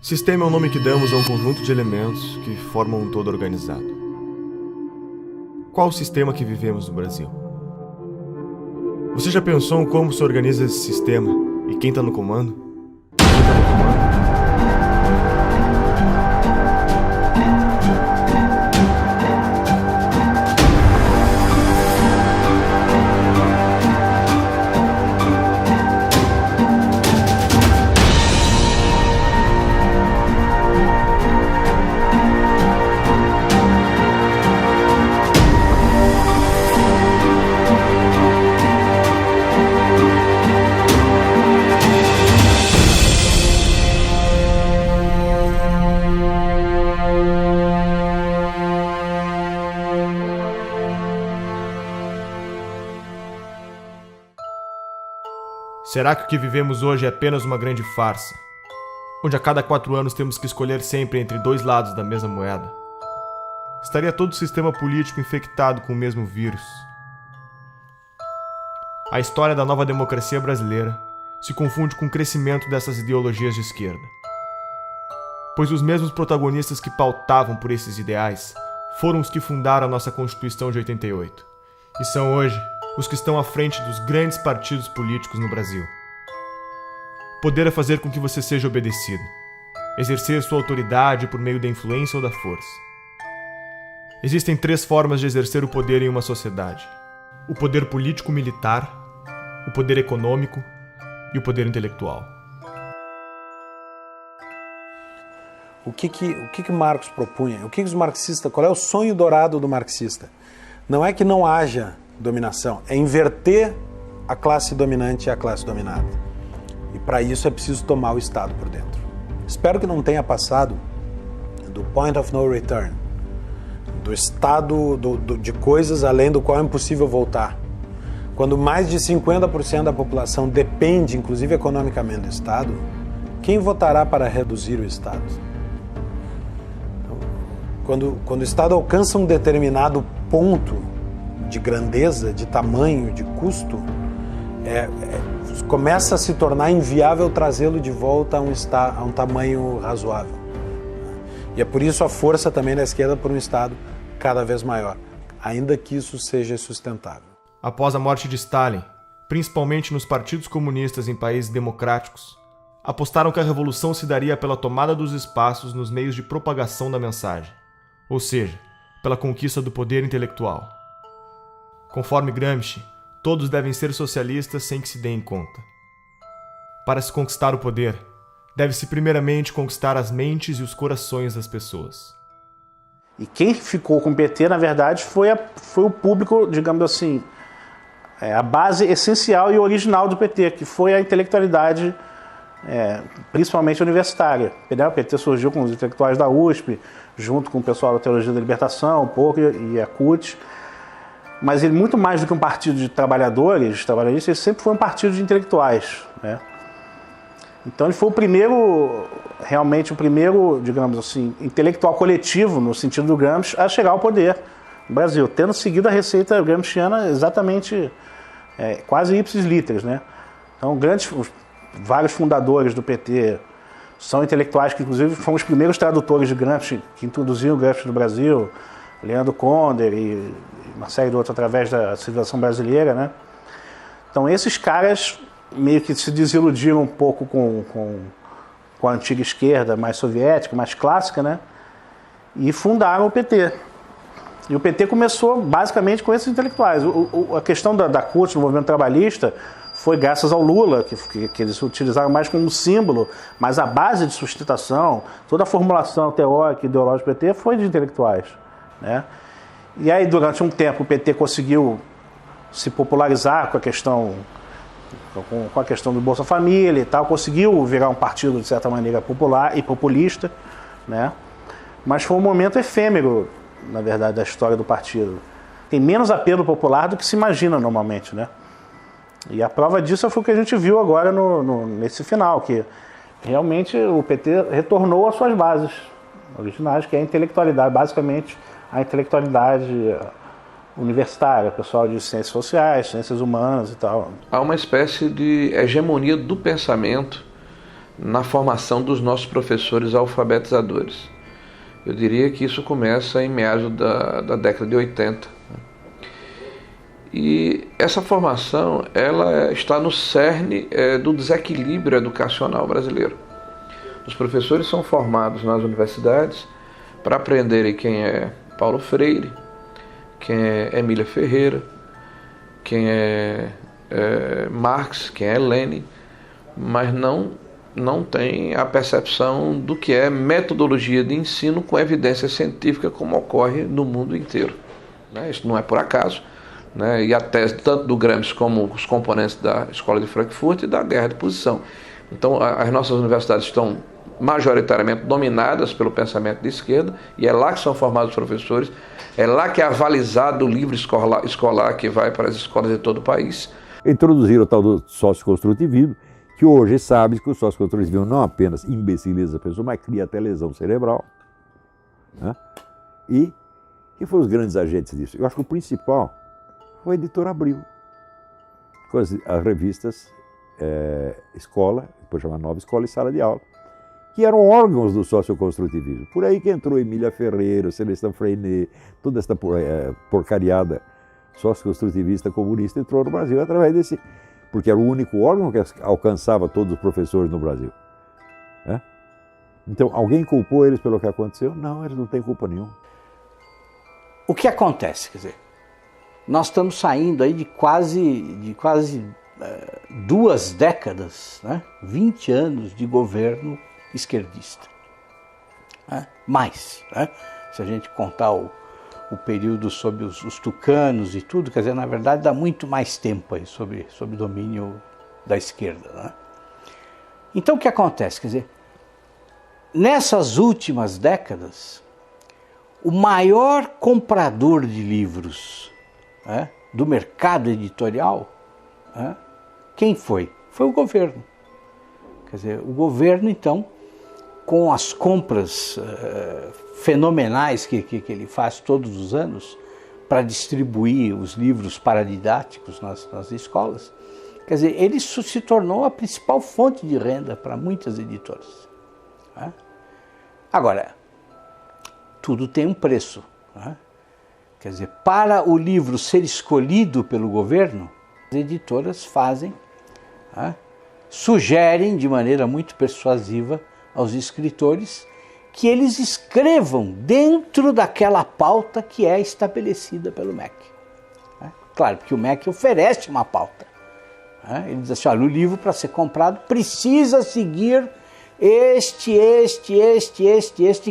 Sistema é o nome que damos a um conjunto de elementos que formam um todo organizado. Qual o sistema que vivemos no Brasil? Você já pensou em como se organiza esse sistema e quem está no comando? Será que o que vivemos hoje é apenas uma grande farsa, onde a cada 4 anos temos que escolher sempre entre 2 lados da mesma moeda? Estaria todo o sistema político infectado com o mesmo vírus? A história da nova democracia brasileira se confunde com o crescimento dessas ideologias de esquerda, pois os mesmos protagonistas que pautavam por esses ideais foram os que fundaram a nossa Constituição de 88, e são hoje os que estão à frente dos grandes partidos políticos no Brasil. Poder é fazer com que você seja obedecido, exercer sua autoridade por meio da influência ou da força. Existem 3 formas de exercer o poder em uma sociedade: o poder político-militar, o poder econômico e o poder intelectual. O que Marx propunha? O que os marxistas? Qual é o sonho dourado do marxista? Não é que não haja dominação, é inverter a classe dominante e a classe dominada. E para isso é preciso tomar o Estado por dentro. Espero que não tenha passado do point of no return, do estado de coisas além do qual é impossível voltar. Quando mais de 50% da população depende, inclusive economicamente, do Estado, quem votará para reduzir o Estado? Quando o Estado alcança um determinado ponto de grandeza, de tamanho, de custo, começa a se tornar inviável trazê-lo de volta a um tamanho razoável. E é por isso a força também da esquerda por um Estado cada vez maior, ainda que isso seja sustentável. Após a morte de Stalin, principalmente nos partidos comunistas em países democráticos, apostaram que a revolução se daria pela tomada dos espaços nos meios de propagação da mensagem, ou seja, pela conquista do poder intelectual. Conforme Gramsci, todos devem ser socialistas sem que se deem conta. Para se conquistar o poder, deve-se primeiramente conquistar as mentes e os corações das pessoas. E quem ficou com o PT, na verdade, foi o público, digamos assim, a base essencial e original do PT, que foi a intelectualidade, principalmente universitária. O PT surgiu com os intelectuais da USP, junto com o pessoal da Teologia da Libertação, um pouco, e a CUT. Mas ele, muito mais do que um partido de trabalhadores, ele sempre foi um partido de intelectuais, né? Então ele foi realmente o primeiro, digamos assim, intelectual coletivo, no sentido do Gramsci, a chegar ao poder no Brasil, tendo seguido a receita gramsciana exatamente, quase ipsis literis, né? Então vários fundadores do PT são intelectuais que, inclusive, foram os primeiros tradutores de Gramsci, que introduziram o Gramsci no Brasil, Leandro Conder e uma série de outros através da civilização brasileira, né? Então esses caras meio que se desiludiram um pouco com a antiga esquerda mais soviética, mais clássica, né? E fundaram o PT. E o PT começou basicamente com esses intelectuais. A questão da CUT, do movimento trabalhista, foi graças ao Lula, que eles utilizaram mais como símbolo, mas a base de sustentação, toda a formulação teórica e ideológica do PT foi de intelectuais, né? E aí, durante um tempo, o PT conseguiu se popularizar com a questão do Bolsa Família e tal, conseguiu virar um partido, de certa maneira, popular e populista, né? Mas foi um momento efêmero, na verdade, da história do partido. Tem menos apelo popular do que se imagina normalmente, né? E a prova disso foi o que a gente viu agora nesse final, que realmente o PT retornou às suas bases originais, que é a intelectualidade, basicamente a intelectualidade universitária, pessoal de ciências sociais, ciências humanas e tal. Há uma espécie de hegemonia do pensamento na formação dos nossos professores alfabetizadores. Eu diria que isso começa em meados da década de 80. E essa formação ela está no cerne do desequilíbrio educacional brasileiro. Os professores são formados nas universidades para aprenderem quem é Paulo Freire, quem é Emília Ferreira, quem é Marx, quem é Lenin, mas não tem a percepção do que é metodologia de ensino com evidência científica, como ocorre no mundo inteiro. Isso não é por acaso. E a tese tanto do Gramsci como os componentes da Escola de Frankfurt e da guerra de posição. Então, as nossas universidades estão majoritariamente dominadas pelo pensamento de esquerda, e é lá que são formados os professores, é lá que é avalizado o livro escolar que vai para as escolas de todo o país. Introduziram o tal do socioconstrutivismo, que hoje sabe que o socioconstrutivismo não apenas imbeciliza a pessoa, mas cria até lesão cerebral. E quem foram os grandes agentes disso? Eu acho que o principal foi a editora Abril, com as revistas Escola, depois chamada Nova Escola e Sala de Aula, que eram órgãos do socioconstrutivismo. Por aí que entrou Emília Ferreira, Celestin Freinet, toda essa porcariada socioconstrutivista comunista entrou no Brasil através desse, porque era o único órgão que alcançava todos os professores no Brasil. Então, alguém culpou eles pelo que aconteceu? Não, eles não têm culpa nenhuma. O que acontece? Quer dizer, nós estamos saindo aí de quase 2 décadas, 20 anos de governo esquerdista. Mais, se a gente contar o período sob os tucanos e tudo, quer dizer, na verdade dá muito mais tempo aí sob domínio da esquerda. Então o que acontece? Quer dizer, nessas últimas décadas, o maior comprador de livros do mercado editorial, quem foi? Foi o governo. Quer dizer, o governo, então, com as compras fenomenais que ele faz todos os anos para distribuir os livros paradidáticos nas escolas, quer dizer, ele se tornou a principal fonte de renda para muitas editoras. Agora, tudo tem um preço. Quer dizer, para o livro ser escolhido pelo governo, as editoras sugerem de maneira muito persuasiva aos escritores que eles escrevam dentro daquela pauta que é estabelecida pelo MEC. Claro, porque o MEC oferece uma pauta. Ele diz assim, olha, o livro para ser comprado precisa seguir este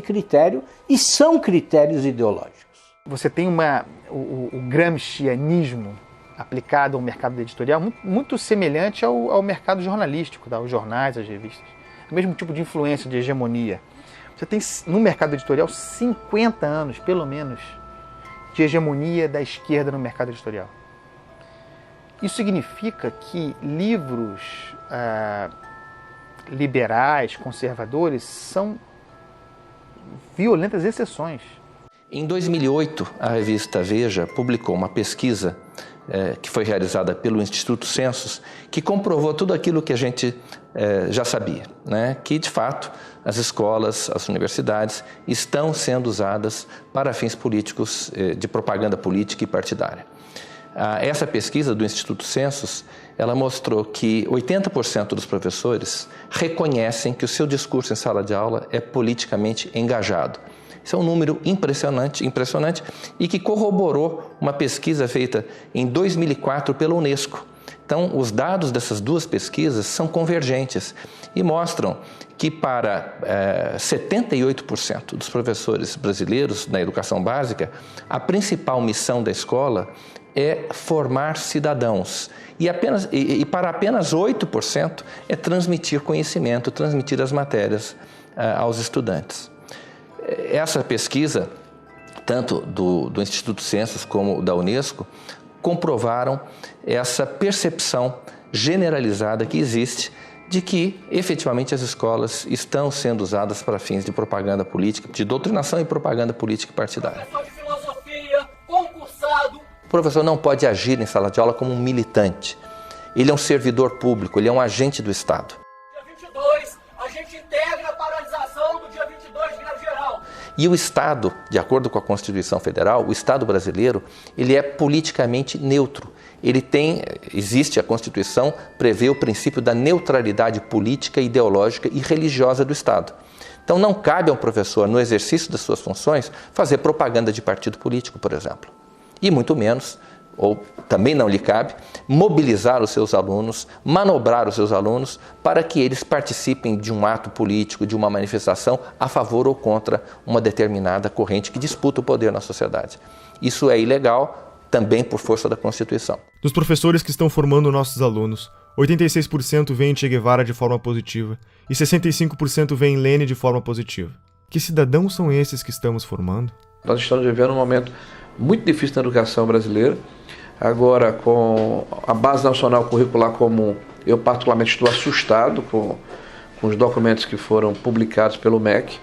critério, e são critérios ideológicos. Você tem o gramscianismo aplicado ao mercado editorial muito semelhante ao mercado jornalístico, aos jornais, às revistas. O mesmo tipo de influência, de hegemonia. Você tem no mercado editorial 50 anos, pelo menos, de hegemonia da esquerda no mercado editorial. Isso significa que livros liberais, conservadores, são violentas exceções. Em 2008, a revista Veja publicou uma pesquisa que foi realizada pelo Instituto Census, que comprovou tudo aquilo que a gente já sabia, que, de fato, as escolas, as universidades estão sendo usadas para fins políticos, de propaganda política e partidária. Essa pesquisa do Instituto Census, ela mostrou que 80% dos professores reconhecem que o seu discurso em sala de aula é politicamente engajado. Isso é um número impressionante e que corroborou uma pesquisa feita em 2004 pela Unesco. Então, os dados dessas duas pesquisas são convergentes e mostram que para 78% dos professores brasileiros na educação básica, a principal missão da escola é formar cidadãos. E para apenas 8% é transmitir conhecimento, transmitir as matérias aos estudantes. Essa pesquisa, tanto do Instituto Census como da Unesco, comprovaram essa percepção generalizada que existe de que, efetivamente, as escolas estão sendo usadas para fins de propaganda política, de doutrinação e propaganda política e partidária. Professor de filosofia, concursado. O professor não pode agir em sala de aula como um militante. Ele é um servidor público, ele é um agente do Estado. Dia 22, a gente integra a paralisação do dia 22 de greve geral. E o Estado, de acordo com a Constituição Federal, o Estado brasileiro, ele é politicamente neutro. Existe a Constituição, prevê o princípio da neutralidade política, ideológica e religiosa do Estado. Então não cabe ao professor, no exercício das suas funções, fazer propaganda de partido político, por exemplo. E muito menos, ou também não lhe cabe, mobilizar os seus alunos, manobrar os seus alunos para que eles participem de um ato político, de uma manifestação a favor ou contra uma determinada corrente que disputa o poder na sociedade. Isso é ilegal, também por força da Constituição. Dos professores que estão formando nossos alunos, 86% veem Che Guevara de forma positiva e 65% veem Lênin de forma positiva. Que cidadãos são esses que estamos formando? Nós estamos vivendo um momento muito difícil na educação brasileira. Agora, com a Base Nacional Curricular Comum, eu particularmente estou assustado com os documentos que foram publicados pelo MEC.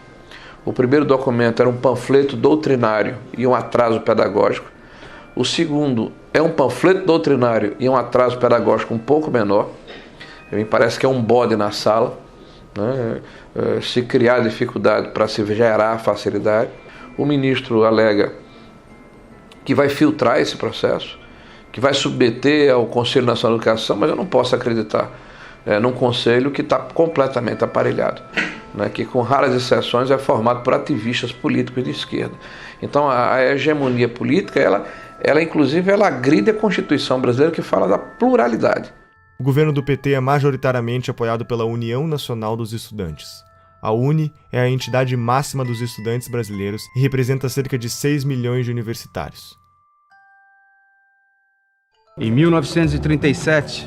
O primeiro documento era um panfleto doutrinário e um atraso pedagógico. O segundo é um panfleto doutrinário e um atraso pedagógico um pouco menor. Me parece que é um bode na sala, né? Se criar dificuldade para se gerar facilidade. O ministro alega que vai filtrar esse processo, que vai submeter ao Conselho Nacional de Educação, mas eu não posso acreditar num conselho que está completamente aparelhado, né, que com raras exceções é formado por ativistas políticos de esquerda. Então a hegemonia política, ela inclusive agride a Constituição brasileira, que fala da pluralidade. O governo do PT é majoritariamente apoiado pela União Nacional dos Estudantes. A UNE é a entidade máxima dos estudantes brasileiros e representa cerca de 6 milhões de universitários. Em 1937,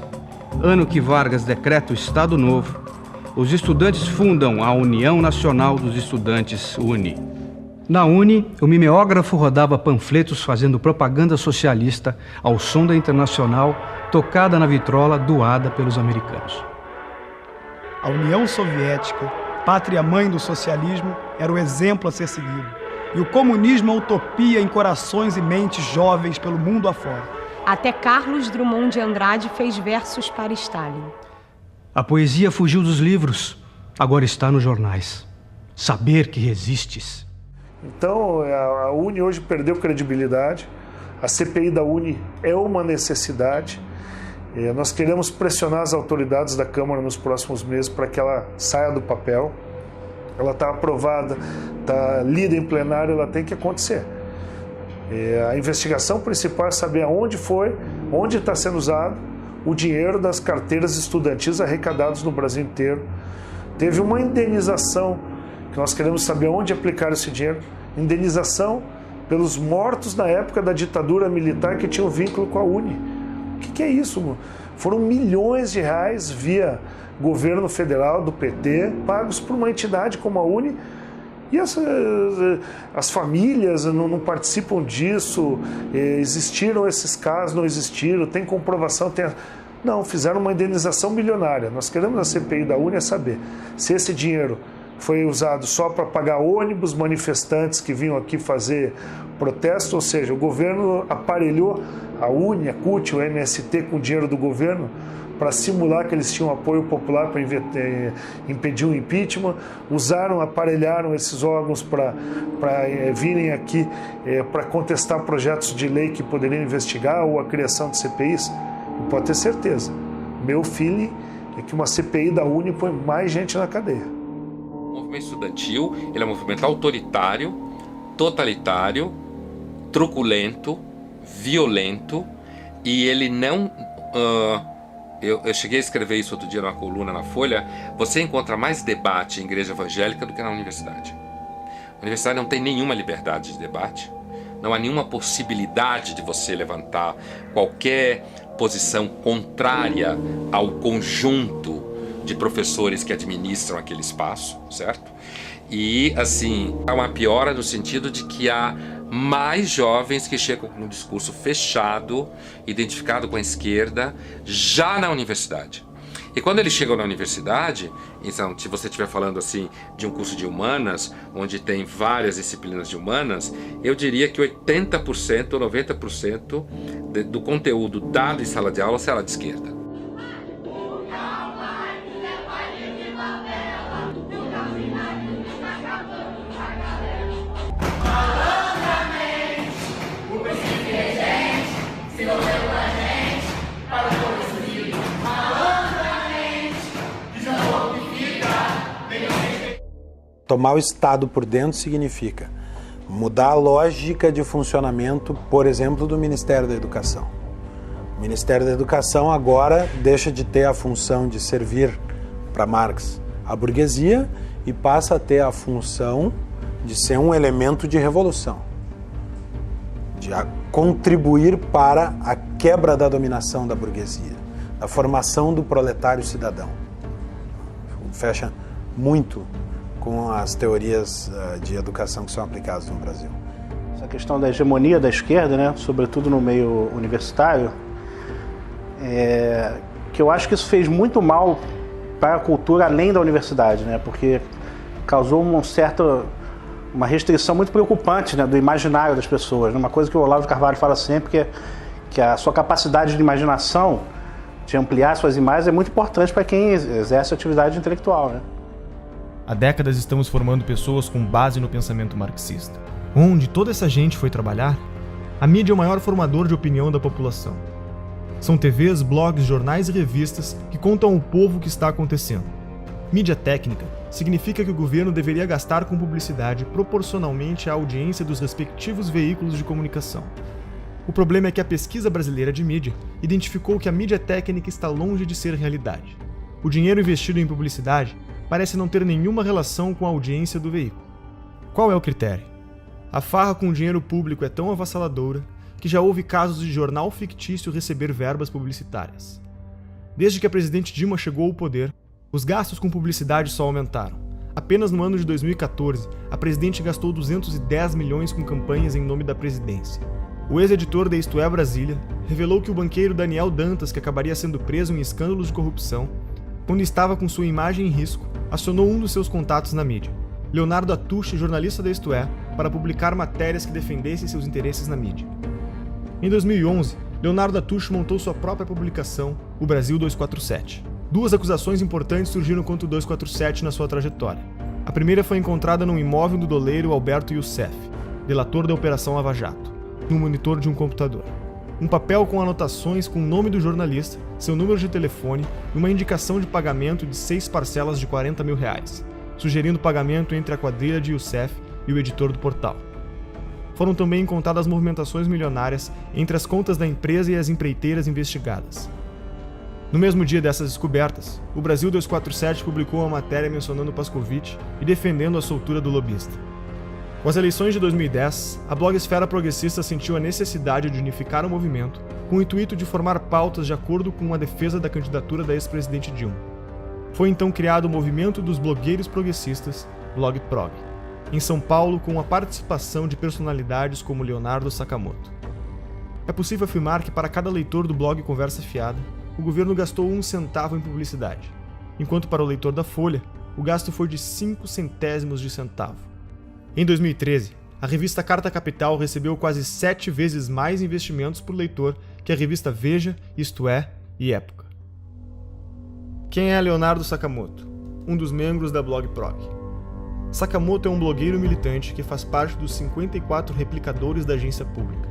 ano que Vargas decreta o Estado Novo, os estudantes fundam a União Nacional dos Estudantes, UNE. Na UNE, o mimeógrafo rodava panfletos fazendo propaganda socialista ao som da Internacional, tocada na vitrola doada pelos americanos. A União Soviética, pátria-mãe do socialismo, era o exemplo a ser seguido. E o comunismo a utopia em corações e mentes jovens pelo mundo afora. Até Carlos Drummond de Andrade fez versos para Stalin. A poesia fugiu dos livros, agora está nos jornais. Saber que resistes. Então, a UNE hoje perdeu credibilidade. A CPI da UNE é uma necessidade. Nós queremos pressionar as autoridades da Câmara nos próximos meses para que ela saia do papel. Ela está aprovada, está lida em plenário, ela tem que acontecer. A investigação principal é saber aonde foi, onde está sendo usado o dinheiro das carteiras estudantis arrecadados no Brasil inteiro. Teve uma indenização, que nós queremos saber onde aplicar esse dinheiro. Indenização pelos mortos na época da ditadura militar que tinham vínculo com a UNE. O que é isso? Foram milhões de reais via governo federal do PT, pagos por uma entidade como a UNE. E as famílias não participam disso, existiram esses casos, não existiram, tem comprovação, não, fizeram uma indenização milionária. Nós queremos na CPI da UNE saber se esse dinheiro foi usado só para pagar ônibus, manifestantes que vinham aqui fazer protesto, ou seja, o governo aparelhou a UNE, a CUT, o MST com dinheiro do governo para simular que eles tinham apoio popular para impedir o impeachment, aparelharam esses órgãos para virem aqui para contestar projetos de lei que poderiam investigar ou a criação de CPIs. E pode ter certeza, meu feeling é que uma CPI da UNE põe mais gente na cadeia. O movimento estudantil ele é um movimento autoritário, totalitário, truculento, violento, e ele não... Eu cheguei a escrever isso outro dia numa coluna na Folha. Você encontra mais debate em igreja evangélica do que na universidade. A universidade não tem nenhuma liberdade de debate. Não há nenhuma possibilidade de você levantar qualquer posição contrária ao conjunto de professores que administram aquele espaço, certo? E, assim, há uma piora no sentido de que há mais jovens que chegam com um discurso fechado, identificado com a esquerda, já na universidade. E quando eles chegam na universidade, então, se você estiver falando assim de um curso de humanas, onde tem várias disciplinas de humanas, eu diria que 80% ou 90% do conteúdo dado em sala de aula será de esquerda. Tomar o Estado por dentro significa mudar a lógica de funcionamento, por exemplo, do Ministério da Educação. O Ministério da Educação agora deixa de ter a função de servir para Marx a burguesia e passa a ter a função de ser um elemento de revolução, de contribuir para a quebra da dominação da burguesia, da formação do proletário cidadão. Fecha muito com as teorias de educação que são aplicadas no Brasil. Essa questão da hegemonia da esquerda, né, sobretudo no meio universitário, que eu acho que isso fez muito mal para a cultura além da universidade, né, porque causou uma restrição muito preocupante, né, do imaginário das pessoas. Uma coisa que o Olavo de Carvalho fala sempre, que a sua capacidade de imaginação, de ampliar suas imagens, é muito importante para quem exerce atividade intelectual, né? Há décadas estamos formando pessoas com base no pensamento marxista. Onde toda essa gente foi trabalhar? A mídia é o maior formador de opinião da população. São TVs, blogs, jornais e revistas que contam ao povo o que está acontecendo. Mídia técnica significa que o governo deveria gastar com publicidade proporcionalmente à audiência dos respectivos veículos de comunicação. O problema é que a pesquisa brasileira de mídia identificou que a mídia técnica está longe de ser realidade. O dinheiro investido em publicidade parece não ter nenhuma relação com a audiência do veículo. Qual é o critério? A farra com o dinheiro público é tão avassaladora que já houve casos de jornal fictício receber verbas publicitárias. Desde que a presidente Dilma chegou ao poder, os gastos com publicidade só aumentaram. Apenas no ano de 2014, a presidente gastou 210 milhões com campanhas em nome da presidência. O ex-editor da Isto É Brasília revelou que o banqueiro Daniel Dantas, que acabaria sendo preso em escândalos de corrupção, quando estava com sua imagem em risco, acionou um dos seus contatos na mídia, Leonardo Atushi, jornalista da Isto É, para publicar matérias que defendessem seus interesses na mídia. Em 2011, Leonardo Atushi montou sua própria publicação, o Brasil 247. Duas acusações importantes surgiram contra o 247 na sua trajetória. A primeira foi encontrada num imóvel do doleiro Alberto Youssef, delator da Operação Lava Jato, no monitor de um computador. Um papel com anotações com o nome do jornalista, seu número de telefone e uma indicação de pagamento de 6 parcelas de R$40 mil, sugerindo pagamento entre a quadrilha de Youssef e o editor do portal. Foram também encontradas movimentações milionárias entre as contas da empresa e as empreiteiras investigadas. No mesmo dia dessas descobertas, o Brasil 247 publicou uma matéria mencionando Pascovitch e defendendo a soltura do lobista. Com as eleições de 2010, a blogosfera progressista sentiu a necessidade de unificar o movimento com o intuito de formar pautas de acordo com a defesa da candidatura da ex-presidente Dilma. Foi então criado o movimento dos blogueiros progressistas, BlogProg, em São Paulo, com a participação de personalidades como Leonardo Sakamoto. É possível afirmar que para cada leitor do blog Conversa Fiada, o governo gastou 1 centavo em publicidade, enquanto para o leitor da Folha, o gasto foi de 5 centésimos de centavo. Em 2013, a revista Carta Capital recebeu quase 7 vezes mais investimentos por leitor que a revista Veja, Isto É e Época. Quem é Leonardo Sakamoto? Um dos membros da BlogProg. Sakamoto é um blogueiro militante que faz parte dos 54 replicadores da Agência Pública,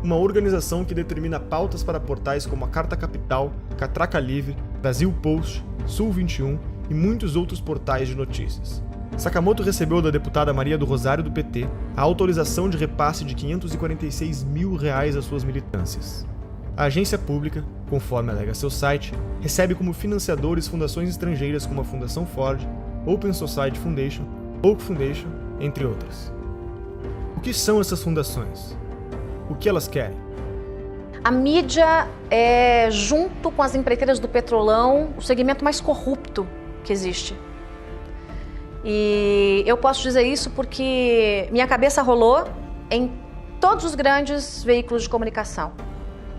uma organização que determina pautas para portais como a Carta Capital, Catraca Livre, Brasil Post, Sul 21 e muitos outros portais de notícias. Sakamoto recebeu da deputada Maria do Rosário do PT a autorização de repasse de R$546 mil às suas militâncias. A agência pública, conforme alega seu site, recebe como financiadores fundações estrangeiras como a Fundação Ford, Open Society Foundation, Oak Foundation, entre outras. O que são essas fundações? O que elas querem? A mídia é, junto com as empreiteiras do petrolão, o segmento mais corrupto que existe. E eu posso dizer isso porque minha cabeça rolou em todos os grandes veículos de comunicação.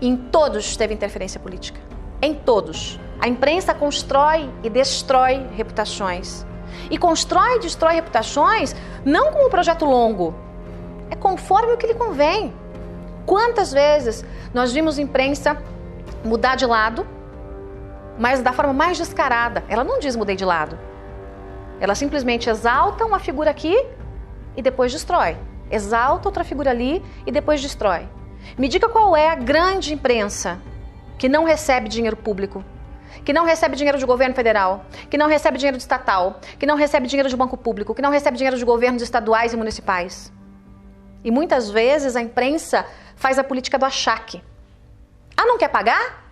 Em todos teve interferência política. Em todos. A imprensa constrói e destrói reputações. E constrói e destrói reputações não como um projeto longo. É conforme o que lhe convém. Quantas vezes nós vimos imprensa mudar de lado, mas da forma mais descarada. Ela não diz mudei de lado. Ela simplesmente exalta uma figura aqui e depois destrói. Exalta outra figura ali e depois destrói. Me diga qual é a grande imprensa que não recebe dinheiro público, que não recebe dinheiro do governo federal, que não recebe dinheiro do estatal, que não recebe dinheiro do banco público, que não recebe dinheiro de governos estaduais e municipais. E muitas vezes a imprensa faz a política do achaque. Ah, não quer pagar?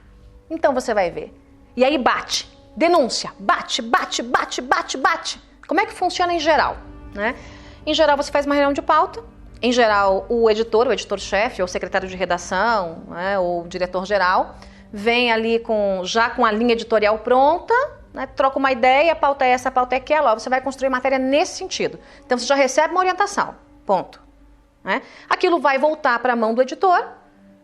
Então você vai ver. E aí bate, denúncia, bate. Como é que funciona em geral, né? Em geral você faz uma reunião de pauta, em geral o editor-chefe, ou secretário de redação, né, ou diretor-geral, vem ali já com a linha editorial pronta, né, troca uma ideia, a pauta é essa, a pauta é aquela, ó, você vai construir matéria nesse sentido. Então você já recebe uma orientação, ponto. Né? Aquilo vai voltar para a mão do editor,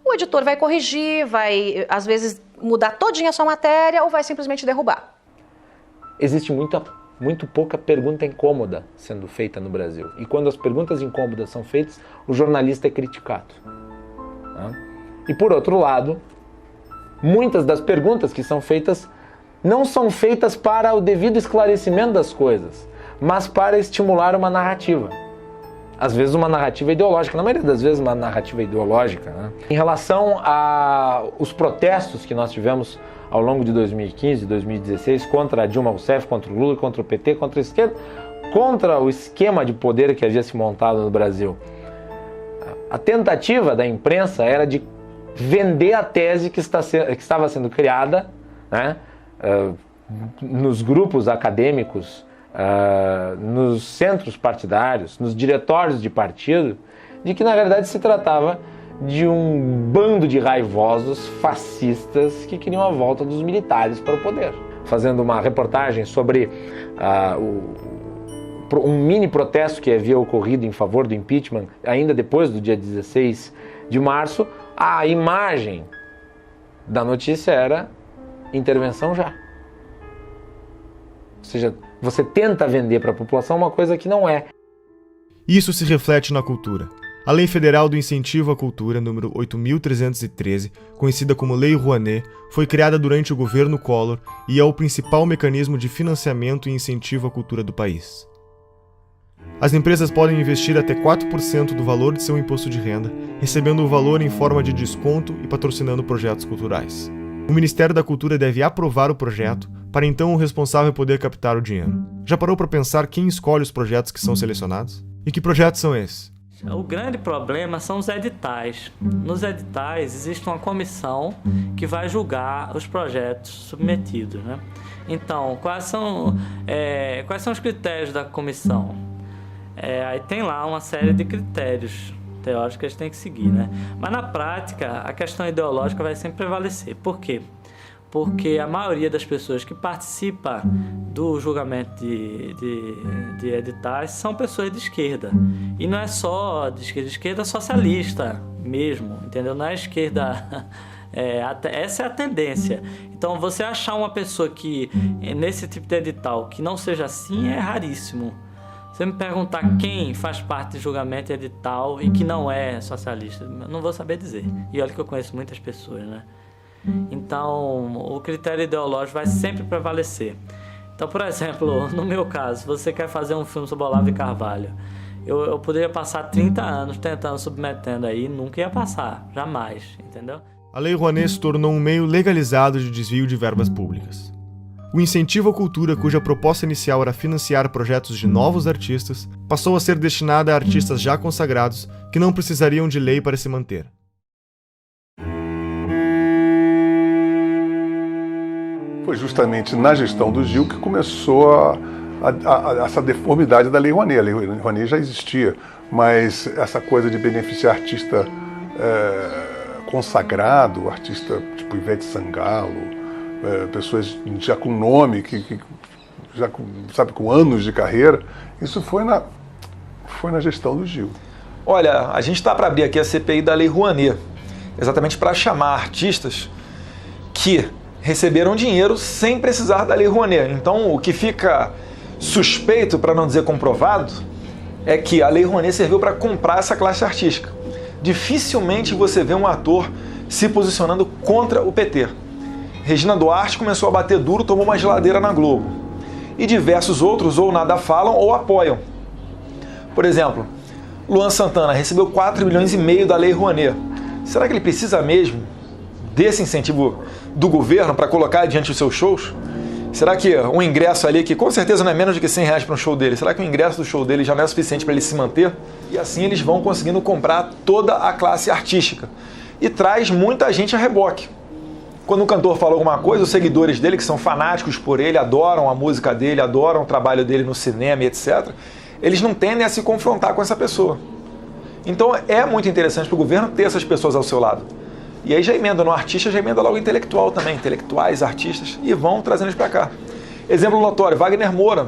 o editor vai corrigir, vai às vezes mudar todinha a sua matéria ou vai simplesmente derrubar. Existe muito pouca pergunta incômoda sendo feita no Brasil. E quando as perguntas incômodas são feitas, o jornalista é criticado. E por outro lado, muitas das perguntas que são feitas não são feitas para o devido esclarecimento das coisas, mas para estimular uma narrativa. Às vezes uma narrativa ideológica, na maioria das vezes uma narrativa ideológica. Né? Em relação aos protestos que nós tivemos ao longo de 2015 e 2016 contra a Dilma Rousseff, contra o Lula, contra o PT, contra a esquerda, contra o esquema de poder que havia se montado no Brasil. A tentativa da imprensa era de vender a tese que estava sendo criada, né, nos grupos acadêmicos, nos centros partidários, nos diretórios de partido, de que na verdade se tratava de um bando de raivosos fascistas que queriam a volta dos militares para o poder. Fazendo uma reportagem sobre um mini protesto que havia ocorrido em favor do impeachment, ainda depois do dia 16 de março, a imagem da notícia era intervenção já. Ou seja, você tenta vender para a população uma coisa que não é. Isso se reflete na cultura. A Lei Federal do Incentivo à Cultura, número 8.313, conhecida como Lei Rouanet, foi criada durante o governo Collor e é o principal mecanismo de financiamento e incentivo à cultura do país. As empresas podem investir até 4% do valor de seu imposto de renda, recebendo o valor em forma de desconto e patrocinando projetos culturais. O Ministério da Cultura deve aprovar o projeto, para então o responsável poder captar o dinheiro. Já parou para pensar quem escolhe os projetos que são selecionados? E que projetos são esses? O grande problema são os editais. Nos editais existe uma comissão que vai julgar os projetos submetidos, né? Então, quais são os critérios da comissão? Aí tem lá uma série de critérios teóricos que eles têm que seguir, né? Mas na prática, a questão ideológica vai sempre prevalecer. Por quê? Porque a maioria das pessoas que participa do julgamento de editais são pessoas de esquerda. E não é só de esquerda socialista mesmo, entendeu? Não é esquerda... essa é a tendência. Então, você achar uma pessoa que, nesse tipo de edital, que não seja assim, é raríssimo. Você me perguntar quem faz parte de julgamento edital e que não é socialista, eu não vou saber dizer. E olha que eu conheço muitas pessoas, né? Então, o critério ideológico vai sempre prevalecer. Então, por exemplo, no meu caso, se você quer fazer um filme sobre Olavo de Carvalho, eu poderia passar 30 anos tentando, submetendo aí, nunca ia passar, jamais, entendeu? A Lei Rouanet se tornou um meio legalizado de desvio de verbas públicas. O incentivo à cultura, cuja proposta inicial era financiar projetos de novos artistas, passou a ser destinada a artistas já consagrados que não precisariam de lei para se manter. Foi justamente na gestão do Gil que começou essa deformidade da Lei Rouanet. A Lei Rouanet já existia, mas essa coisa de beneficiar artista consagrado, artista tipo Ivete Sangalo, pessoas já com nome, já com anos de carreira, isso foi na gestão do Gil. Olha, a gente está para abrir aqui a CPI da Lei Rouanet, exatamente para chamar artistas que receberam dinheiro sem precisar da Lei Rouanet. Então, o que fica suspeito, para não dizer comprovado, é que a Lei Rouanet serviu para comprar essa classe artística. Dificilmente você vê um ator se posicionando contra o PT. Regina Duarte começou a bater duro, tomou uma geladeira na Globo. E diversos outros ou nada falam ou apoiam. Por exemplo, Luan Santana recebeu 4,5 milhões da Lei Rouanet. Será que ele precisa mesmo desse incentivo do governo para colocar diante dos seus shows? Será que um ingresso ali, que com certeza não é menos de que R$100 para um show dele, será que o ingresso do show dele já não é suficiente para ele se manter? E assim eles vão conseguindo comprar toda a classe artística. E traz muita gente a reboque. Quando um cantor fala alguma coisa, os seguidores dele, que são fanáticos por ele, adoram a música dele, adoram o trabalho dele no cinema e etc., eles não tendem a se confrontar com essa pessoa. Então é muito interessante para o governo ter essas pessoas ao seu lado. E aí já emenda no artista, já emenda logo intelectual também, intelectuais, artistas, e vão trazendo eles para cá. Exemplo notório, Wagner Moura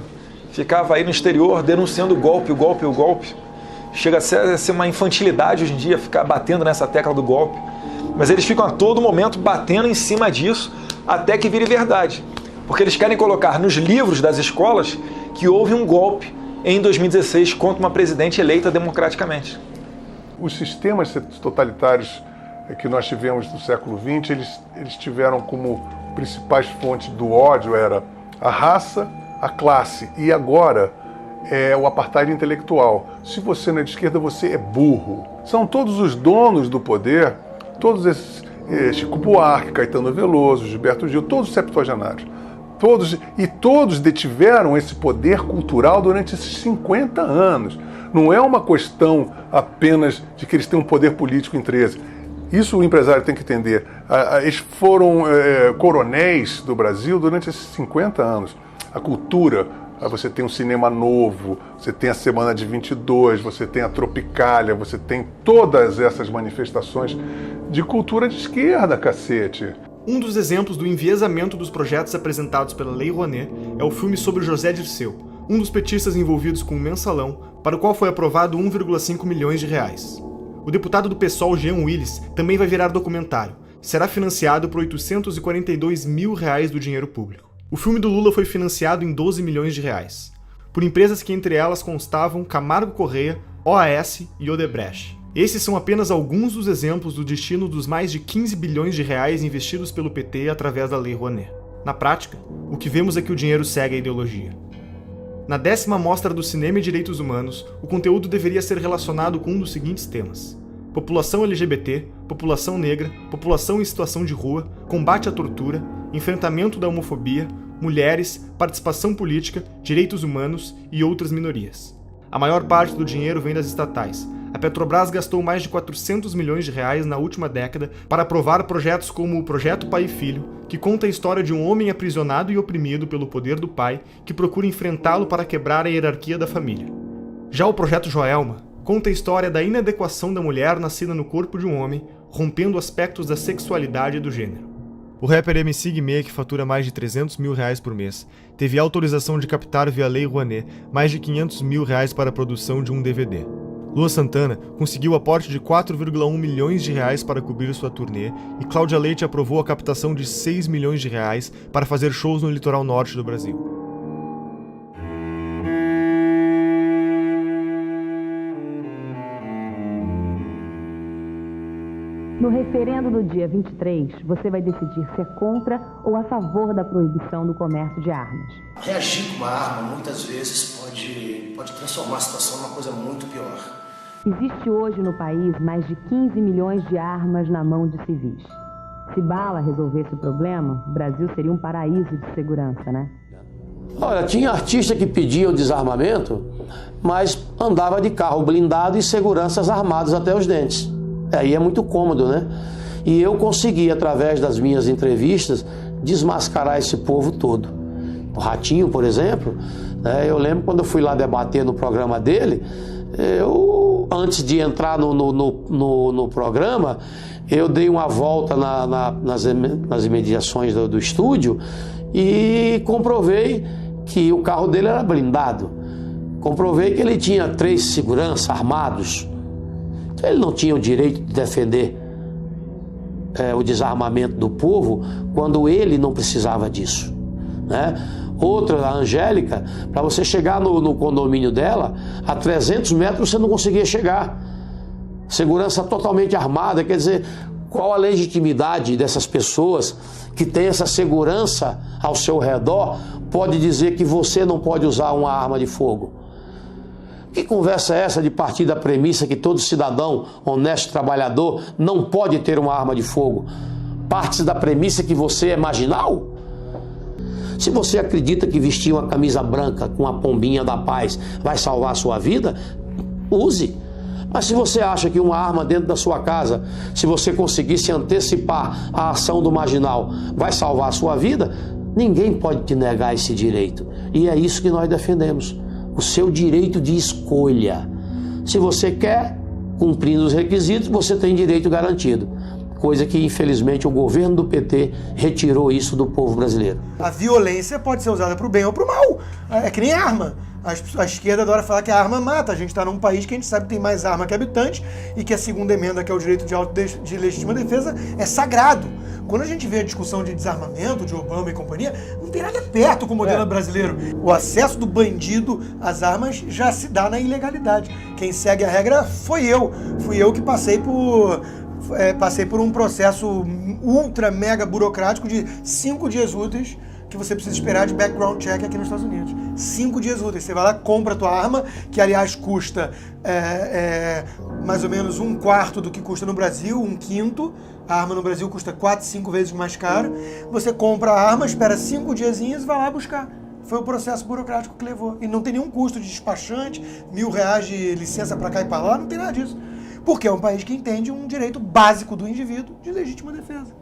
ficava aí no exterior denunciando o golpe. Chega a ser uma infantilidade hoje em dia ficar batendo nessa tecla do golpe. Mas eles ficam a todo momento batendo em cima disso até que vire verdade. Porque eles querem colocar nos livros das escolas que houve um golpe em 2016 contra uma presidente eleita democraticamente. Os sistemas totalitários que nós tivemos no século XX, eles tiveram como principais fontes do ódio era a raça, a classe e agora é o apartheid intelectual. Se você não é de esquerda, você é burro. São todos os donos do poder, todos esses, Chico Buarque, Caetano Veloso, Gilberto Gil, todos septuagenários. Todos detiveram esse poder cultural durante esses 50 anos. Não é uma questão apenas de que eles têm um poder político em 13. Isso o empresário tem que entender. Eles foram coronéis do Brasil durante esses 50 anos. A cultura, você tem um cinema novo, você tem a Semana de 22, você tem a Tropicália, você tem todas essas manifestações de cultura de esquerda, cacete. Um dos exemplos do enviesamento dos projetos apresentados pela Lei Rouanet é o filme sobre José Dirceu, um dos petistas envolvidos com o Mensalão, para o qual foi aprovado 1,5 milhões de reais. O deputado do PSOL, Jean Willis, também vai virar documentário. Será financiado por 842 mil reais do dinheiro público. O filme do Lula foi financiado em 12 milhões de reais, por empresas que entre elas constavam Camargo Correia, OAS e Odebrecht. Esses são apenas alguns dos exemplos do destino dos mais de 15 bilhões de reais investidos pelo PT através da Lei Rouanet. Na prática, o que vemos é que o dinheiro segue a ideologia. Na 10ª Mostra do Cinema e Direitos Humanos, o conteúdo deveria ser relacionado com um dos seguintes temas: população LGBT, população negra, população em situação de rua, combate à tortura, enfrentamento da homofobia, mulheres, participação política, direitos humanos e outras minorias. A maior parte do dinheiro vem das estatais. A Petrobras gastou mais de 400 milhões de reais na última década para aprovar projetos como o Projeto Pai e Filho, que conta a história de um homem aprisionado e oprimido pelo poder do pai que procura enfrentá-lo para quebrar a hierarquia da família. Já o Projeto Joelma conta a história da inadequação da mulher nascida no corpo de um homem, rompendo aspectos da sexualidade e do gênero. O rapper MC Guimê, que fatura mais de 300 mil reais por mês, teve autorização de captar via Lei Rouanet mais de 500 mil reais para a produção de um DVD. Luan Santana conseguiu aporte de 4,1 milhões de reais para cobrir sua turnê e Cláudia Leite aprovou a captação de 6 milhões de reais para fazer shows no litoral norte do Brasil. No referendo do dia 23, você vai decidir se é contra ou a favor da proibição do comércio de armas. Reagir com uma arma, muitas vezes, pode transformar a situação numa coisa muito pior. Existe hoje no país mais de 15 milhões de armas na mão de civis. Se bala resolvesse o problema, o Brasil seria um paraíso de segurança, né? Olha, tinha artista que pedia o desarmamento, mas andava de carro blindado e seguranças armados até os dentes. Aí é muito cômodo, né? E eu consegui, através das minhas entrevistas, desmascarar esse povo todo. O Ratinho, por exemplo, eu lembro quando eu fui lá debater no programa dele, antes de entrar no programa, eu dei uma volta nas imediações do estúdio e comprovei que o carro dele era blindado. Comprovei que ele tinha 3 seguranças armados. Ele não tinha o direito de defender o desarmamento do povo quando ele não precisava disso, né? Outra, a Angélica, para você chegar no condomínio dela, a 300 metros você não conseguia chegar. Segurança totalmente armada, quer dizer, qual a legitimidade dessas pessoas que têm essa segurança ao seu redor pode dizer que você não pode usar uma arma de fogo? Que conversa é essa de partir da premissa que todo cidadão honesto, trabalhador, não pode ter uma arma de fogo? Parte da premissa que você é marginal? Se você acredita que vestir uma camisa branca com a pombinha da paz vai salvar a sua vida, use. Mas se você acha que uma arma dentro da sua casa, se você conseguir se antecipar à ação do marginal, vai salvar a sua vida, ninguém pode te negar esse direito. E é isso que nós defendemos. O seu direito de escolha. Se você quer, cumprindo os requisitos, você tem direito garantido. Coisa que, infelizmente, o governo do PT retirou isso do povo brasileiro. A violência pode ser usada para o bem ou para o mal. É que nem arma. A esquerda adora falar que a arma mata. A gente está num país que a gente sabe que tem mais arma que habitante e que a segunda emenda, que é o direito de legítima defesa, é sagrado. Quando a gente vê a discussão de desarmamento, de Obama e companhia, não tem nada perto com o modelo brasileiro. O acesso do bandido às armas já se dá na ilegalidade. Quem segue a regra foi eu. Fui eu que passei por um processo ultra mega burocrático de 5 dias úteis que você precisa esperar de background check aqui nos Estados Unidos. 5 dias úteis. Você vai lá, compra a tua arma, que aliás custa mais ou menos 1/4 do que custa no Brasil, 1/5. A arma no Brasil custa 4, 5 vezes mais caro. Você compra a arma, espera 5 diazinhos e vai lá buscar. Foi o processo burocrático que levou. E não tem nenhum custo de despachante, R$1.000 de licença para cá e para lá, não tem nada disso. Porque é um país que entende um direito básico do indivíduo de legítima defesa.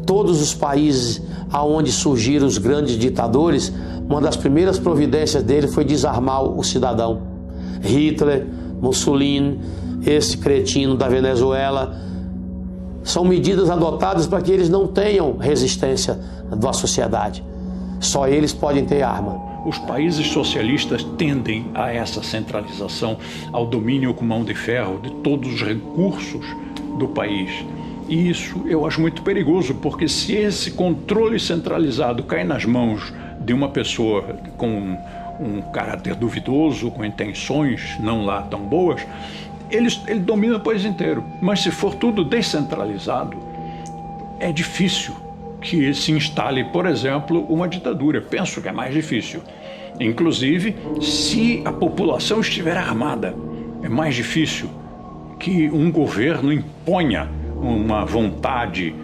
Todos os países onde surgiram os grandes ditadores, uma das primeiras providências dele foi desarmar o cidadão. Hitler, Mussolini, esse cretino da Venezuela, são medidas adotadas para que eles não tenham resistência da sociedade. Só eles podem ter arma. Os países socialistas tendem a essa centralização, ao domínio com mão de ferro de todos os recursos do país. E isso eu acho muito perigoso, porque se esse controle centralizado cai nas mãos de uma pessoa com um caráter duvidoso, com intenções não lá tão boas, ele domina o país inteiro. Mas se for tudo descentralizado, é difícil que se instale, por exemplo, uma ditadura. Penso que é mais difícil. Inclusive, se a população estiver armada, é mais difícil que um governo imponha uma vontade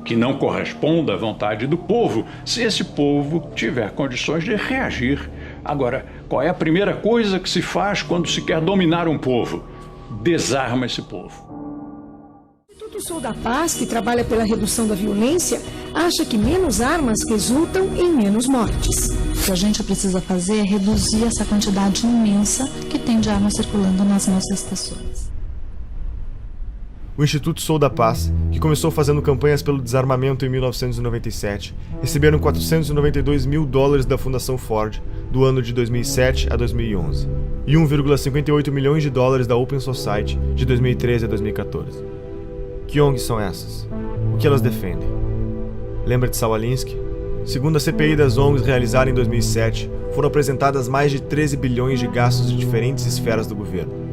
que não corresponda à vontade do povo, se esse povo tiver condições de reagir. Agora, qual é a primeira coisa que se faz quando se quer dominar um povo? Desarma esse povo. O Instituto Sou da Paz, que trabalha pela redução da violência, acha que menos armas resultam em menos mortes. O que a gente precisa fazer é reduzir essa quantidade imensa que tem de armas circulando nas nossas estações. O Instituto Sou da Paz, que começou fazendo campanhas pelo desarmamento em 1997, receberam $492 mil da Fundação Ford do ano de 2007 a 2011 e $1,58 milhões da Open Society de 2013 a 2014. Que ONGs são essas? O que elas defendem? Lembra de Saul Alinsky? Segundo a CPI das ONGs realizada em 2007, foram apresentadas mais de 13 bilhões de gastos de diferentes esferas do governo.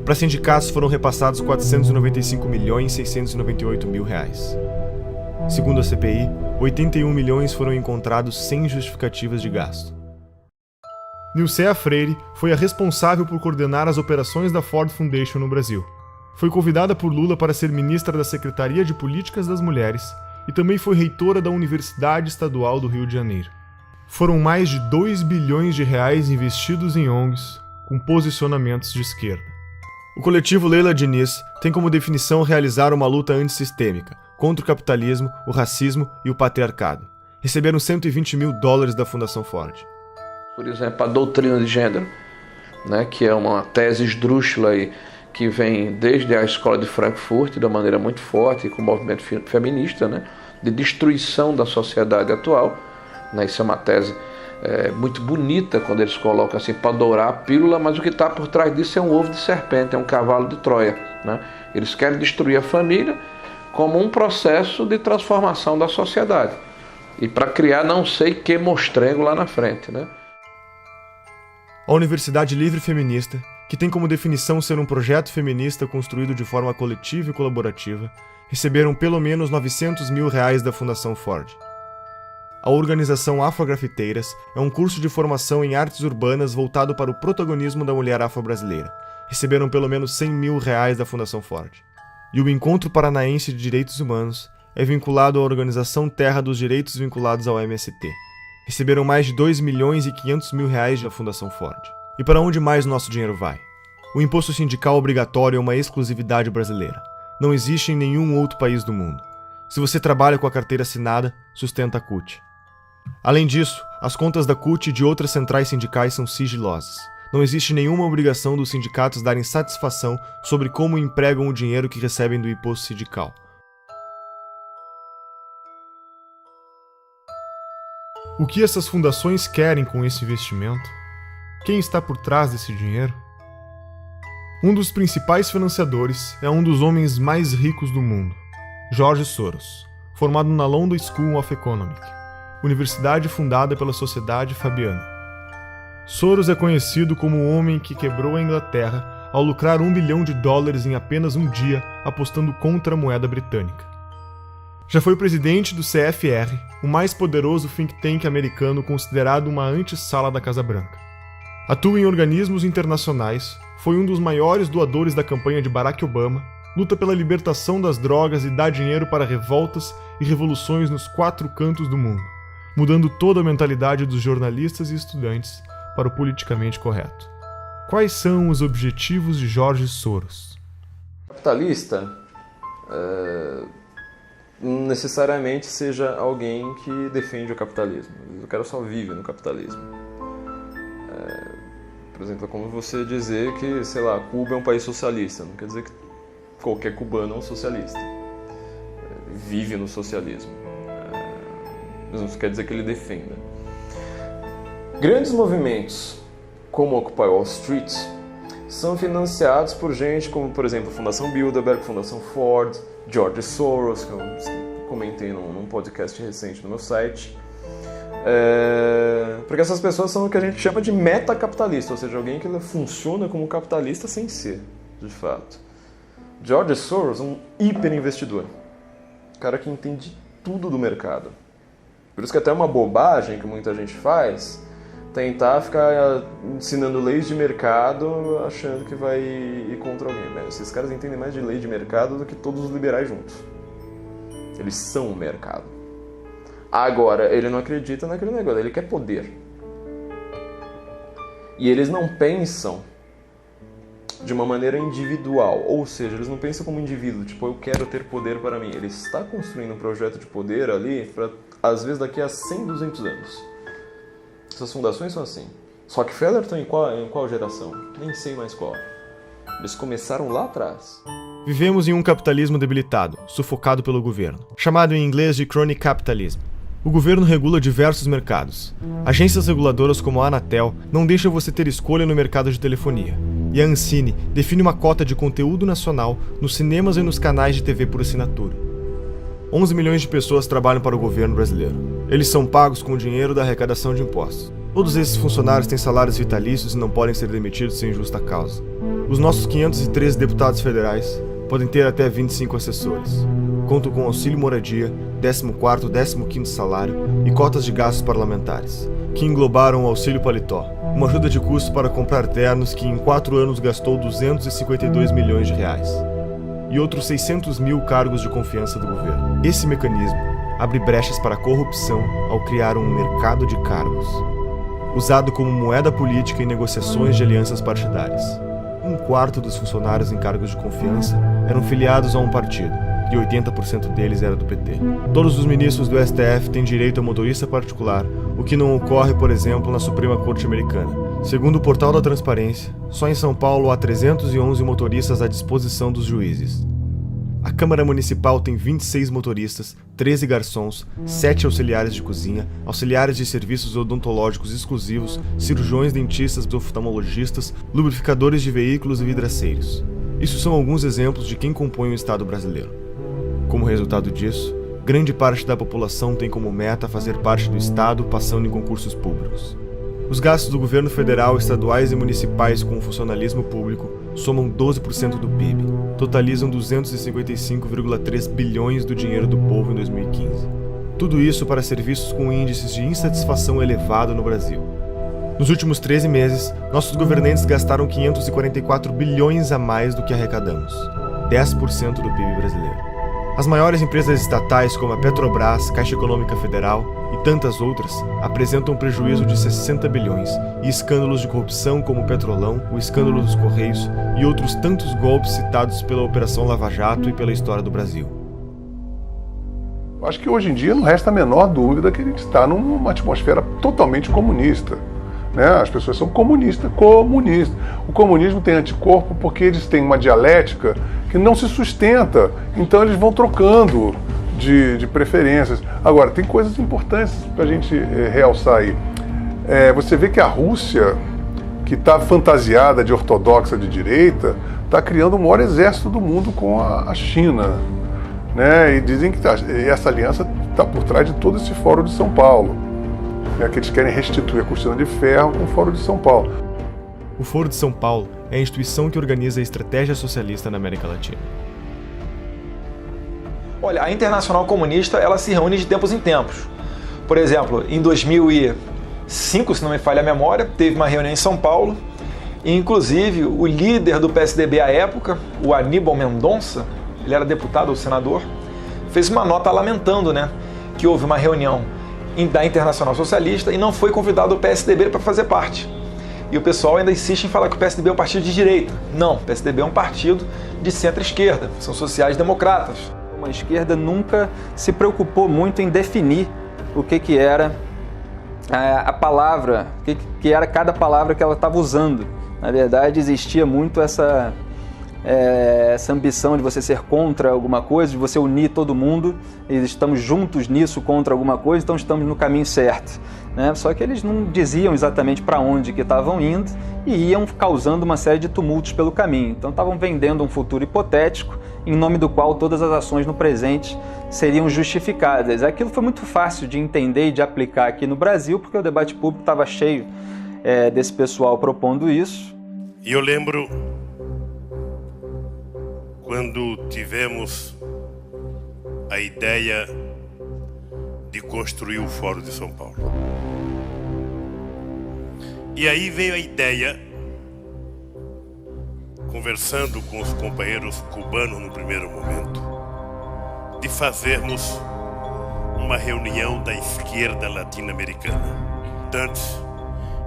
Para sindicatos foram repassados R$495.698.000. Segundo a CPI, 81 milhões foram encontrados sem justificativas de gasto. Nilcea Freire foi a responsável por coordenar as operações da Ford Foundation no Brasil. Foi convidada por Lula para ser ministra da Secretaria de Políticas das Mulheres e também foi reitora da Universidade Estadual do Rio de Janeiro. Foram mais de R$2 bilhões investidos em ONGs com posicionamentos de esquerda. O coletivo Leila Diniz tem como definição realizar uma luta antissistêmica contra o capitalismo, o racismo e o patriarcado. Receberam $120 mil da Fundação Ford. Por exemplo, a doutrina de gênero, né, que é uma tese esdrúxula aí, que vem desde a escola de Frankfurt, de uma maneira muito forte, com o movimento feminista, né, de destruição da sociedade atual. Né, isso é uma tese muito bonita quando eles colocam assim para dourar a pílula, mas o que está por trás disso é um ovo de serpente, é um cavalo de Troia. Né? Eles querem destruir a família como um processo de transformação da sociedade e para criar não sei que mostrengo lá na frente. Né? A Universidade Livre Feminista, que tem como definição ser um projeto feminista construído de forma coletiva e colaborativa, receberam pelo menos $900 mil da Fundação Ford. A organização Afrografiteiras é um curso de formação em artes urbanas voltado para o protagonismo da mulher afro-brasileira. Receberam pelo menos $100 mil da Fundação Ford. E o Encontro Paranaense de Direitos Humanos é vinculado à Organização Terra dos Direitos vinculados ao MST. Receberam mais de 2.500.000 reais da Fundação Ford. E para onde mais nosso dinheiro vai? O imposto sindical obrigatório é uma exclusividade brasileira. Não existe em nenhum outro país do mundo. Se você trabalha com a carteira assinada, sustenta a CUT. Além disso, as contas da CUT e de outras centrais sindicais são sigilosas. Não existe nenhuma obrigação dos sindicatos darem satisfação sobre como empregam o dinheiro que recebem do imposto sindical. O que essas fundações querem com esse investimento? Quem está por trás desse dinheiro? Um dos principais financiadores é um dos homens mais ricos do mundo, George Soros, formado na London School of Economics, universidade fundada pela Sociedade Fabiana. Soros é conhecido como o homem que quebrou a Inglaterra ao lucrar $1 bilhão em apenas um dia apostando contra a moeda britânica. Já foi presidente do CFR, o mais poderoso think tank americano considerado uma antessala da Casa Branca. Atua em organismos internacionais, foi um dos maiores doadores da campanha de Barack Obama, luta pela libertação das drogas e dá dinheiro para revoltas e revoluções nos 4 cantos do mundo, mudando toda a mentalidade dos jornalistas e estudantes para o politicamente correto. Quais são os objetivos de George Soros? Capitalista não necessariamente seja alguém que defende o capitalismo. O cara só vive no capitalismo. Por exemplo, é como você dizer que, sei lá, Cuba é um país socialista. Não quer dizer que qualquer cubano é um socialista. Vive no socialismo. Mas não quer dizer que ele defenda. Grandes movimentos, como Occupy Wall Street, são financiados por gente como, por exemplo, a Fundação Bilderberg, Fundação Ford, George Soros, que eu comentei num podcast recente no meu site. Porque essas pessoas são o que a gente chama de metacapitalista, ou seja, alguém que funciona como capitalista sem ser, de fato. George Soros é um hiperinvestidor, um cara que entende tudo do mercado. Por isso que até é uma bobagem que muita gente faz, tentar ficar ensinando leis de mercado achando que vai ir contra alguém. Esses caras entendem mais de lei de mercado do que todos os liberais juntos. Eles são o mercado. Agora, ele não acredita naquele negócio, ele quer poder. E eles não pensam de uma maneira individual, ou seja, eles não pensam como indivíduo, tipo, eu quero ter poder para mim. Ele está construindo um projeto de poder ali, para, às vezes, daqui a 100, 200 anos. Essas fundações são assim. Rockefeller em qual geração? Nem sei mais qual. Eles começaram lá atrás. Vivemos em um capitalismo debilitado, sufocado pelo governo, chamado em inglês de crony capitalism. O governo regula diversos mercados. Agências reguladoras como a Anatel não deixam você ter escolha no mercado de telefonia. E a Ancine define uma cota de conteúdo nacional nos cinemas e nos canais de TV por assinatura. 11 milhões de pessoas trabalham para o governo brasileiro. Eles são pagos com o dinheiro da arrecadação de impostos. Todos esses funcionários têm salários vitalícios e não podem ser demitidos sem justa causa. Os nossos 513 deputados federais podem ter até 25 assessores. Contam com auxílio moradia, 14º, 15º salário e cotas de gastos parlamentares, que englobaram o auxílio paletó, uma ajuda de custo para comprar ternos que em 4 anos gastou 252 milhões de reais. E outros 600 mil cargos de confiança do governo. Esse mecanismo abre brechas para a corrupção ao criar um mercado de cargos, usado como moeda política em negociações de alianças partidárias. 1/4 dos funcionários em cargos de confiança eram filiados a um partido, e 80% deles era do PT. Todos os ministros do STF têm direito a motorista particular, o que não ocorre, por exemplo, na Suprema Corte Americana. Segundo o Portal da Transparência, só em São Paulo há 311 motoristas à disposição dos juízes. A Câmara Municipal tem 26 motoristas, 13 garçons, 7 auxiliares de cozinha, auxiliares de serviços odontológicos exclusivos, cirurgiões, dentistas, oftalmologistas, lubrificadores de veículos e vidraceiros. Isso são alguns exemplos de quem compõe o Estado brasileiro. Como resultado disso, grande parte da população tem como meta fazer parte do Estado passando em concursos públicos. Os gastos do governo federal, estaduais e municipais com o funcionalismo público somam 12% do PIB, totalizam 255,3 bilhões do dinheiro do povo em 2015. Tudo isso para serviços com índices de insatisfação elevado no Brasil. Nos últimos 13 meses, nossos governantes gastaram 544 bilhões a mais do que arrecadamos, 10% do PIB brasileiro. As maiores empresas estatais como a Petrobras, Caixa Econômica Federal e tantas outras apresentam um prejuízo de 60 bilhões e escândalos de corrupção como o Petrolão, o escândalo dos Correios e outros tantos golpes citados pela Operação Lava Jato e pela história do Brasil. Acho que hoje em dia não resta a menor dúvida que a gente está numa atmosfera totalmente comunista. Né? As pessoas são comunistas. O comunismo tem anticorpo porque eles têm uma dialética que não se sustenta, então eles vão trocando de preferências. Agora, tem coisas importantes para a gente realçar aí. Você vê que a Rússia, que está fantasiada de ortodoxa de direita, está criando o maior exército do mundo com a China. Né? E dizem que essa aliança está por trás de todo esse Fórum de São Paulo. Que eles querem restituir a cortina de ferro com o Fórum de São Paulo. O Foro de São Paulo é a instituição que organiza a estratégia socialista na América Latina. Olha, a Internacional Comunista ela se reúne de tempos em tempos. Por exemplo, em 2005, se não me falha a memória, teve uma reunião em São Paulo e, inclusive, o líder do PSDB à época, o Aníbal Mendonça, ele era deputado ou senador, fez uma nota lamentando, né, que houve uma reunião da Internacional Socialista e não foi convidado o PSDB para fazer parte. E o pessoal ainda insiste em falar que o PSDB é um partido de direita. Não, o PSDB é um partido de centro-esquerda, são sociais-democratas. A esquerda nunca se preocupou muito em definir o que era a palavra, o que era cada palavra que ela estava usando. Na verdade, existia muito essa ambição de você ser contra alguma coisa, de você unir todo mundo, e estamos juntos nisso contra alguma coisa, então estamos no caminho certo. Né? Só que eles não diziam exatamente para onde que estavam indo e iam causando uma série de tumultos pelo caminho. Então estavam vendendo um futuro hipotético, em nome do qual todas as ações no presente seriam justificadas. Aquilo foi muito fácil de entender e de aplicar aqui no Brasil, porque o debate público estava cheio desse pessoal propondo isso. E eu lembro quando tivemos a ideia de construir o Fórum de São Paulo. E aí veio a ideia, conversando com os companheiros cubanos no primeiro momento, de fazermos uma reunião da esquerda latino-americana. Tanto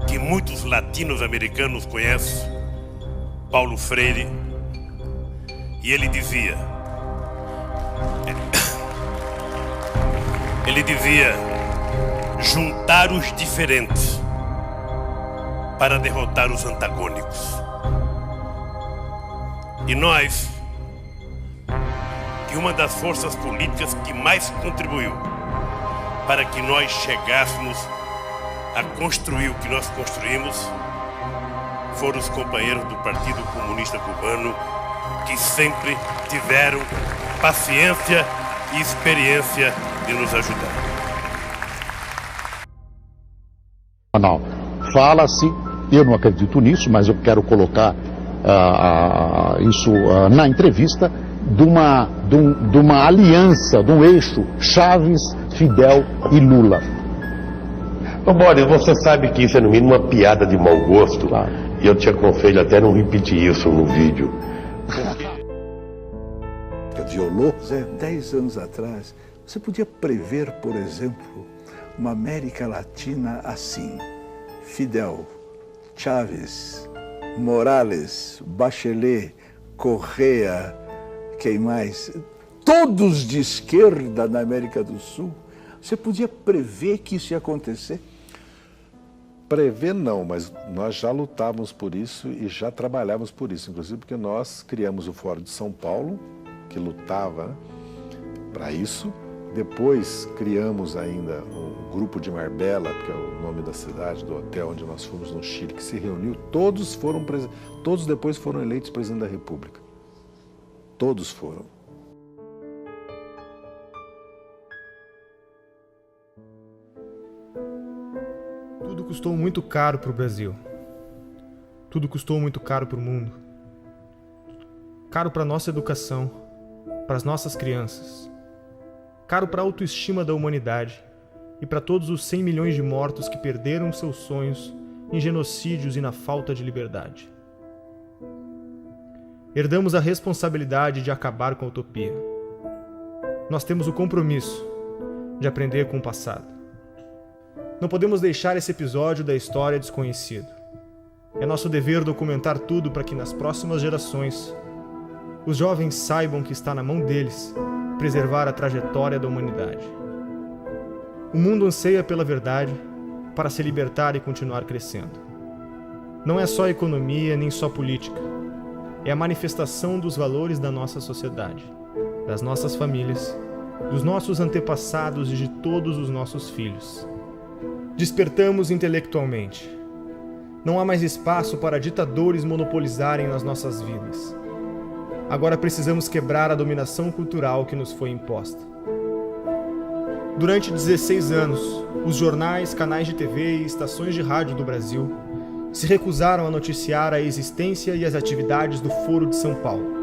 que muitos latinos-americanos conhecem Paulo Freire, e ele dizia juntar os diferentes para derrotar os antagônicos. E nós, que uma das forças políticas que mais contribuiu para que nós chegássemos a construir o que nós construímos, foram os companheiros do Partido Comunista Cubano, que sempre tiveram paciência e experiência de nos ajudar. Não, fala-se, eu não acredito nisso, mas eu quero colocar isso na entrevista, de uma aliança, de um eixo Chaves, Fidel e Lula. Ô Boris, você sabe que isso é no mínimo uma piada de mau gosto, claro. E eu te aconselho até não repetir isso no vídeo. Violou, 10 anos atrás, você podia prever, por exemplo, uma América Latina assim: Fidel, Chávez, Morales, Bachelet, Correa, quem mais? Todos de esquerda na América do Sul. Você podia prever que isso ia acontecer? Prever não, mas nós já lutávamos por isso e já trabalhávamos por isso, inclusive porque nós criamos o Fórum de São Paulo, que lutava para isso. Depois criamos ainda o Grupo de Marbella, que é o nome da cidade, do hotel onde nós fomos no Chile, que se reuniu. Todos depois foram eleitos presidente da República. Todos foram. Tudo custou muito caro para o Brasil. Tudo custou muito caro para o mundo. Caro para a nossa educação, para as nossas crianças. Caro para a autoestima da humanidade e para todos os 100 milhões de mortos que perderam seus sonhos em genocídios e na falta de liberdade. Herdamos a responsabilidade de acabar com a utopia. nós temos o compromisso de aprender com o passado. Não podemos deixar esse episódio da história desconhecido. É nosso dever documentar tudo para que nas próximas gerações os jovens saibam que está na mão deles preservar a trajetória da humanidade. O mundo anseia pela verdade para se libertar e continuar crescendo. Não é só economia nem só política. É a manifestação dos valores da nossa sociedade, das nossas famílias, dos nossos antepassados e de todos os nossos filhos. Despertamos intelectualmente. Não há mais espaço para ditadores monopolizarem nas nossas vidas. Agora precisamos quebrar a dominação cultural que nos foi imposta. Durante 16 anos, os jornais, canais de TV e estações de rádio do Brasil se recusaram a noticiar a existência e as atividades do Foro de São Paulo.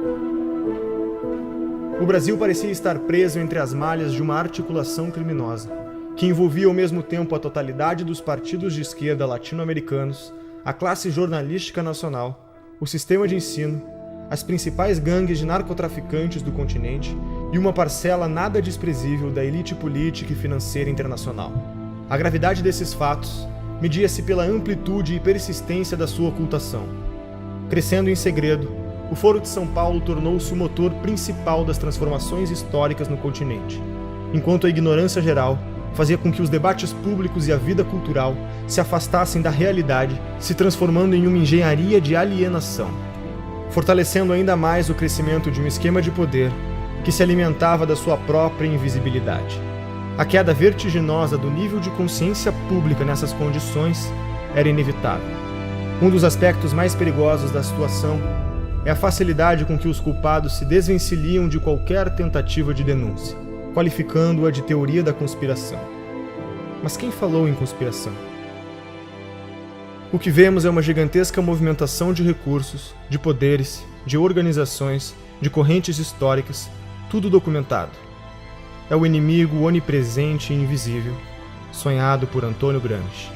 O Brasil parecia estar preso entre as malhas de uma articulação criminosa, que envolvia ao mesmo tempo a totalidade dos partidos de esquerda latino-americanos, a classe jornalística nacional, o sistema de ensino, as principais gangues de narcotraficantes do continente e uma parcela nada desprezível da elite política e financeira internacional. A gravidade desses fatos media-se pela amplitude e persistência da sua ocultação. Crescendo em segredo, o Foro de São Paulo tornou-se o motor principal das transformações históricas no continente, enquanto a ignorância geral fazia com que os debates públicos e a vida cultural se afastassem da realidade, se transformando em uma engenharia de alienação, fortalecendo ainda mais o crescimento de um esquema de poder que se alimentava da sua própria invisibilidade. A queda vertiginosa do nível de consciência pública nessas condições era inevitável. Um dos aspectos mais perigosos da situação é a facilidade com que os culpados se desvencilham de qualquer tentativa de denúncia, qualificando-a de teoria da conspiração. Mas quem falou em conspiração? O que vemos é uma gigantesca movimentação de recursos, de poderes, de organizações, de correntes históricas, tudo documentado. É o inimigo onipresente e invisível, sonhado por Antônio Gramsci.